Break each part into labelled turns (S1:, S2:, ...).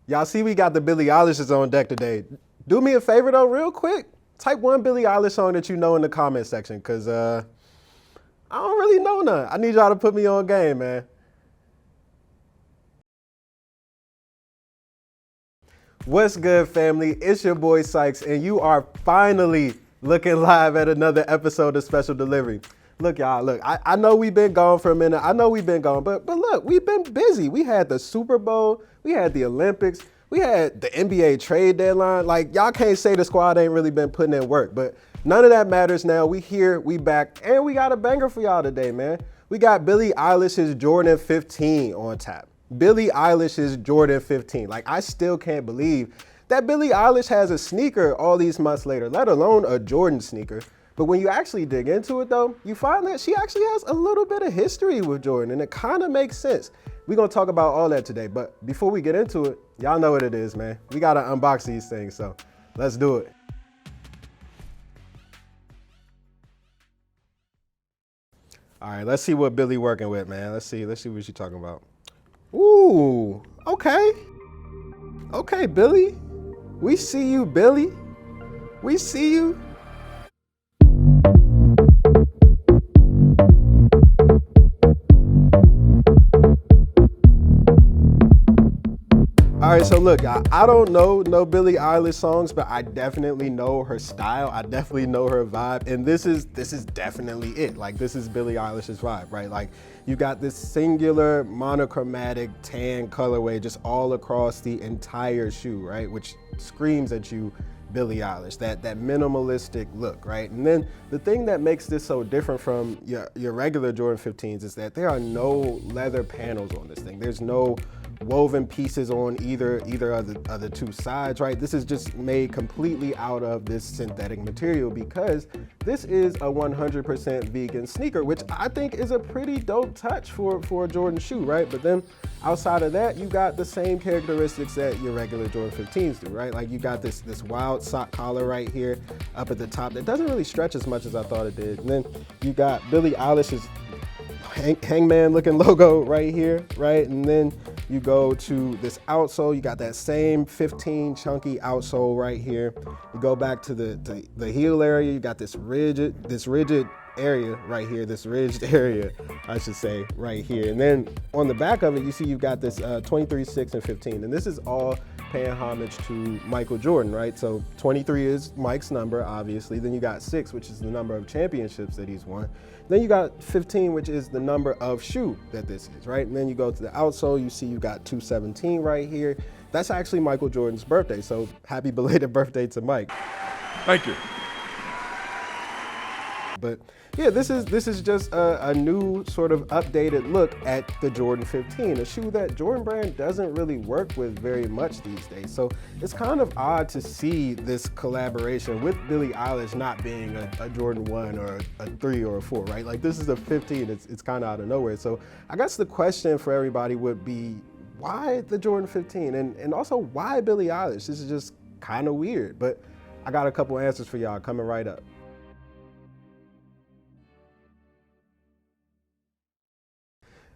S1: Y'all see we got the Billie Eilish's on deck today. Do me a favor though, real quick. Type one Billie Eilish song that you know in the comment section, cause I don't really know none. I need y'all to put me on game, man. What's good, family? It's your boy Sykes, and you are finally looking live at another episode of Special Delivery. Look, y'all, look, I know we've been gone for a minute. I know we've been gone, but look, we've been busy. We had the Super Bowl, we had the Olympics, we had the NBA trade deadline. Like, y'all can't say the squad ain't really been putting in work, but none of that matters now. We here, we back, and we got a banger for y'all today, man. We got Billie Eilish's Jordan 15 on tap. Billie Eilish's Jordan 15. Like, I still can't believe that Billie Eilish has a sneaker all these months later, let alone a Jordan sneaker. But when you actually dig into it though, you find that she actually has a little bit of history with Jordan, and it kind of makes sense. We're gonna talk about all that today, but before we get into it, y'all know what it is, man. We gotta unbox these things, so let's do it. All right, let's see what Billie working with, man. Let's see what she's talking about. Ooh, okay. Okay, Billie. We see you, Billie. We see you. All right, so look, I don't know no Billie Eilish songs, but I definitely know her style. I definitely know her vibe, and this is definitely it. Like, this is Billie Eilish's vibe, right? Like, you got this singular monochromatic tan colorway just all across the entire shoe, right? Which screams at you Billie Eilish, that minimalistic look, right? And then the thing that makes this so different from your regular Jordan 15s is that there are no leather panels on this thing. There's no woven pieces on either of the two sides, right? This is just made completely out of this synthetic material because this is a 100% vegan sneaker, which I think is a pretty dope touch for a Jordan shoe, right? But then outside of that, you got the same characteristics that your regular Jordan 15s do, right? Like, you got this wild sock collar right here up at the top that doesn't really stretch as much as I thought it did. And then you got Billie Eilish's hangman looking logo right here, right? And then you go to this outsole, you got that same 15 chunky outsole right here. You go back to the heel area, you got this rigid area right here, this ridged area, I should say, right here. And then on the back of it, you see you've got this 23, 6, and 15. And this is all paying homage to Michael Jordan, right? So 23 is Mike's number, obviously. Then you got 6, which is the number of championships that he's won. Then you got 15, which is the number of shoe that this is, right? And then you go to the outsole, you see you got 217 right here. That's actually Michael Jordan's birthday, so happy belated birthday to Mike.
S2: Thank you.
S1: But yeah, this is just a new sort of updated look at the Jordan 15, a shoe that Jordan Brand doesn't really work with very much these days. So it's kind of odd to see this collaboration with Billie Eilish not being a Jordan 1 or a 3 or a 4, right? Like, this is a 15, it's kind of out of nowhere. So I guess the question for everybody would be, why the Jordan 15? And also, why Billie Eilish? This is just kind of weird, but I got a couple answers for y'all coming right up.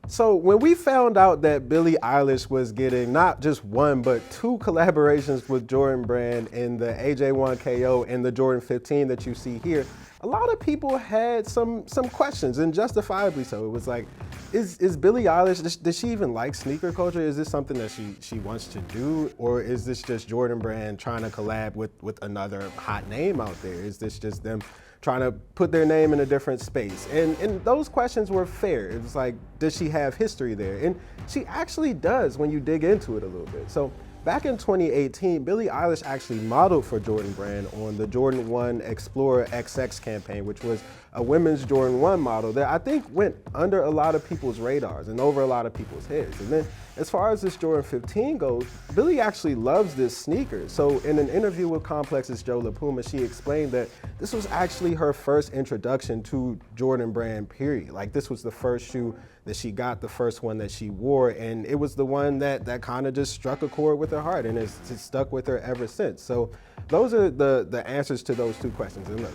S1: So when we found out that Billie Eilish was getting not just one, but 2 collaborations with Jordan Brand in the AJ1KO and the Jordan 15 that you see here, a lot of people had some questions, and justifiably so. It was like, is Billie Eilish, does she even like sneaker culture? Is this something that she wants to do? Or is this just Jordan Brand trying to collab with another hot name out there? Is this just them trying to put their name in a different space? And those questions were fair. It was like, does she have history there? And she actually does when you dig into it a little bit. So back in 2018, Billie Eilish actually modeled for Jordan Brand on the Jordan 1 Explorer XX campaign, which was a women's Jordan 1 model that I think went under a lot of people's radars and over a lot of people's heads. And then as far as this Jordan 15 goes, Billie actually loves this sneaker. So in an interview with Complex's Joe LaPuma, she explained that this was actually her first introduction to Jordan Brand, period. Like, this was the first shoe that she got, the first one that she wore, and it was the one that kind of just struck a chord with her heart, and it's stuck with her ever since. So those are the answers to those 2 questions. And look,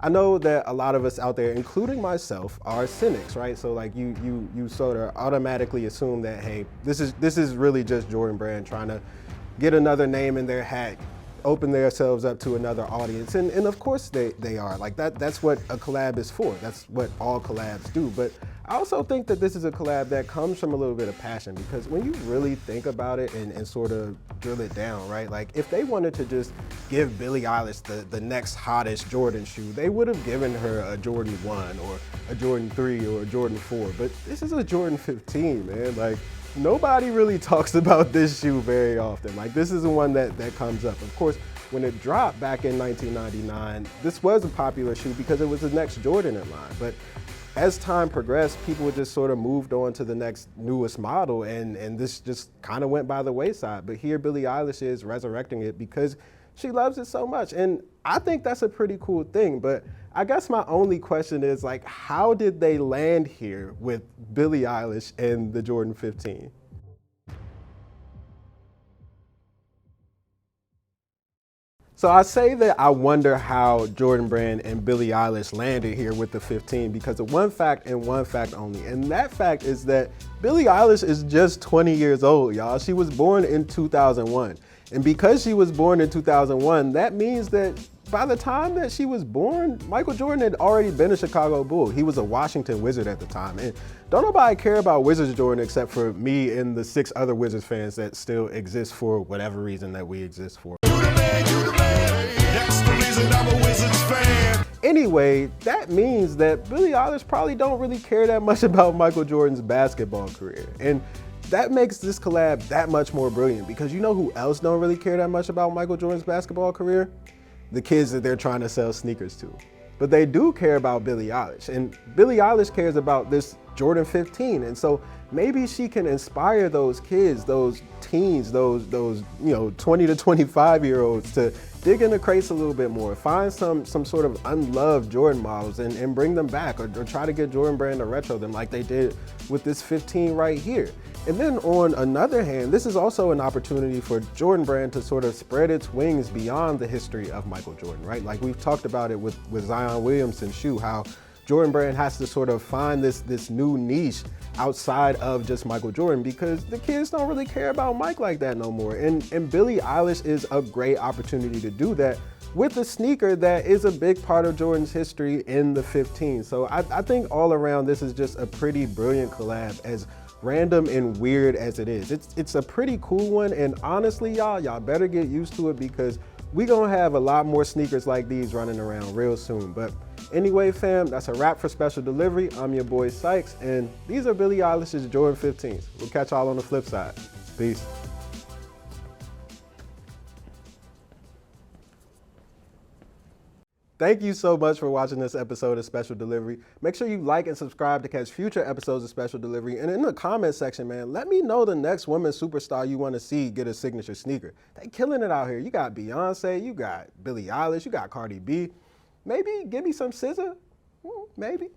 S1: I know that a lot of us out there, including myself, are cynics, right? So like you sort of automatically assume that, hey, this is really just Jordan Brand trying to get another name in their hat, open themselves up to another audience. And of course they are. Like that's what a collab is for. That's what all collabs do. But I also think that this is a collab that comes from a little bit of passion, because when you really think about it and sort of drill it down, right? Like if they wanted to just give Billie Eilish the next hottest Jordan shoe, they would have given her a Jordan 1 or a Jordan 3 or a Jordan 4. But this is a Jordan 15, man. Like nobody really talks about this shoe very often. Like this is the one that comes up. Of course, when it dropped back in 1999, this was a popular shoe because it was the next Jordan in line. But as time progressed, people just sort of moved on to the next newest model, and this just kind of went by the wayside. But here Billie Eilish is resurrecting it because she loves it so much. And I think that's a pretty cool thing. But I guess my only question is, like, how did they land here with Billie Eilish and the Jordan 15? So I say that I wonder how Jordan Brand and Billie Eilish landed here with the 15 because of one fact and one fact only. And that fact is that Billie Eilish is just 20 years old, y'all. She was born in 2001. And because she was born in 2001, that means that by the time that she was born, Michael Jordan had already been a Chicago Bull. He was a Washington Wizard at the time. And don't nobody care about Wizards Jordan except for me and the 6 other Wizards fans that still exist for whatever reason that we exist for. That's the reason I'm a Wizards fan. Anyway, that means that Billie Eilish probably don't really care that much about Michael Jordan's basketball career. And that makes this collab that much more brilliant, because you know who else don't really care that much about Michael Jordan's basketball career? The kids that they're trying to sell sneakers to. But they do care about Billie Eilish, and Billie Eilish cares about this Jordan 15. And so maybe she can inspire those kids, those teens, those 20 to 25-year-olds to dig in the crates a little bit more, find some sort of unloved Jordan models and bring them back, or try to get Jordan Brand to retro them like they did with this 15 right here. And then on another hand, this is also an opportunity for Jordan Brand to sort of spread its wings beyond the history of Michael Jordan, right? Like we've talked about it with Zion Williamson's shoe, how Jordan Brand has to sort of find this new niche outside of just Michael Jordan, because the kids don't really care about Mike like that no more. And Billie Eilish is a great opportunity to do that with a sneaker that is a big part of Jordan's history in the 15. So I think all around this is just a pretty brilliant collab, as random and weird as it is. It's a pretty cool one, and honestly, y'all better get used to it, because we gonna have a lot more sneakers like these running around real soon. But anyway, fam, that's a wrap for Special Delivery. I'm your boy Sykes, and these are Billie Eilish's Jordan 15s. We'll catch y'all on the flip side. Peace. Thank you so much for watching this episode of Special Delivery. Make sure you like and subscribe to catch future episodes of Special Delivery. And in the comment section, man, let me know the next woman superstar you want to see get a signature sneaker. They killing it out here. You got Beyonce, you got Billie Eilish, you got Cardi B. Maybe give me some SZA, maybe.